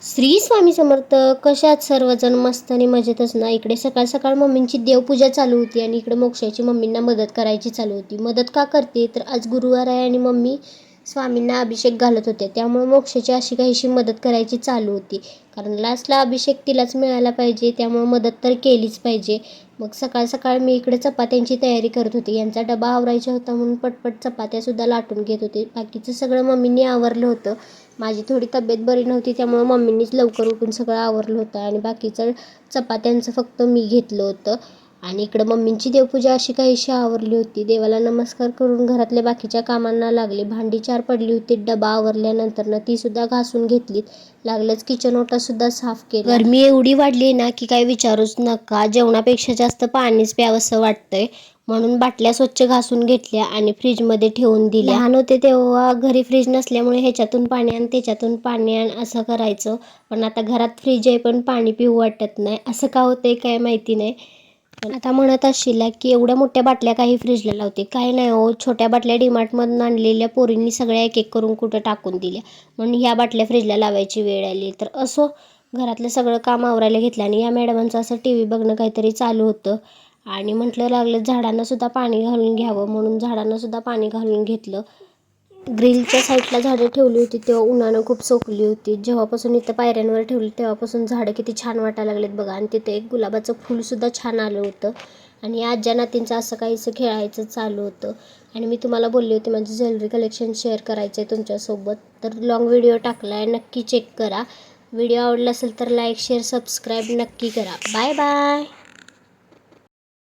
श्री स्वामी समर्थ. कशात सर्वजण मस्त आणि मजेतच ना. इकडे सकाळ सकाळ मम्मींची देवपूजा चालू होती आणि इकडे मोक्षाची मम्मींना मदत करायची चालू होती. मदत का करते तर आज गुरुवार आहे आणि मम्मी स्वामींना अभिषेक घालत होते, त्यामुळे मोक्षाची अशी काहीशी मदत करायची चालू होती. कारण लास्टला अभिषेक तिलाच मिळायला पाहिजे, त्यामुळे मदत तर केलीच पाहिजे. मग सकाळ सकाळ मी इकडे चपात्यांची तयारी करत होती. यांचा डबा आवरायचा होता म्हणून पटपट चपात्यासुद्धा लाटून घेत होते. बाकीचं सगळं मम्मींनी आवरलं होतं. माझी थोडी तब्येत बरी नव्हती, त्यामुळे मम्मींनीच लवकर उठून सगळं आवरलं होतं आणि बाकीचं चपात्यांचं फक्त मी घेतलं होतं. आणि इकडं मम्मींची देवपूजा अशी काहीशी आवरली होती. देवाला नमस्कार करून घरातल्या बाकीच्या कामांना लागले. भांडी 4 पडली होती. डबा आवरल्यानंतर तीसुद्धा घासून घेतलीत. लागलंच किचन ओटासुद्धा साफ केला. गरमी एवढी वाढली ना की काही विचारूच नका. जेवणापेक्षा जास्त पाणीच प्यावंसं वाटतंय, म्हणून बाटल्या स्वच्छ घासून घेतल्या आणि फ्रीजमध्ये ठेवून दिल्या. लहान होते तेव्हा घरी फ्रीज नसल्यामुळे ह्याच्यातून पाणी आण त्याच्यातून पाणी आण असं करायचं. पण आता घरात फ्रीज आहे पण पाणी पिऊ वाटत नाही. असं का होतंय काय माहिती नाही. आता म्हणत असशील की एवढ्या मोठ्या बाटल्या काही फ्रीजला लावते. काय नाही हो, छोट्या बाटल्या डीमार्टमधून आणलेल्या पोरींनी सगळ्या एक एक करून कुठं टाकून दिल्या, म्हणून ह्या बाटल्या फ्रीजला लावायची वेळ आली. तर असो, घरातलं सगळं काम आवरायला घेतलं आणि या मॅडमांचं असं TV बघणं काहीतरी चालू होतं आणि म्हटलं लागलं झाडांनासुद्धा पाणी घालून घ्यावं, म्हणून झाडांनासुद्धा पाणी घालून घेतलं. ग्रिलच्या साईडला झाडं ठेवली होती तेव्हा उन्हानं खूप सोकली होती. जेव्हापासून इथं पायऱ्यांवर ठेवली तेव्हापासून झाडं किती छान वाटायला लागलेत बघा. आणि तिथे एक गुलाबाचं फूलसुद्धा छान आलं होतं आणि आज्या नातींचं असं काहीसं खेळायचं चालू होतं. आणि मी तुम्हाला बोलली होती माझं ज्वेलरी कलेक्शन शेअर करायचं आहे तुमच्यासोबत, तर लॉंग व्हिडिओ टाकला आहे, नक्की चेक करा. व्हिडिओ आवडला असेल तर लाईक शेअर सबस्क्राईब नक्की करा. Bye bye.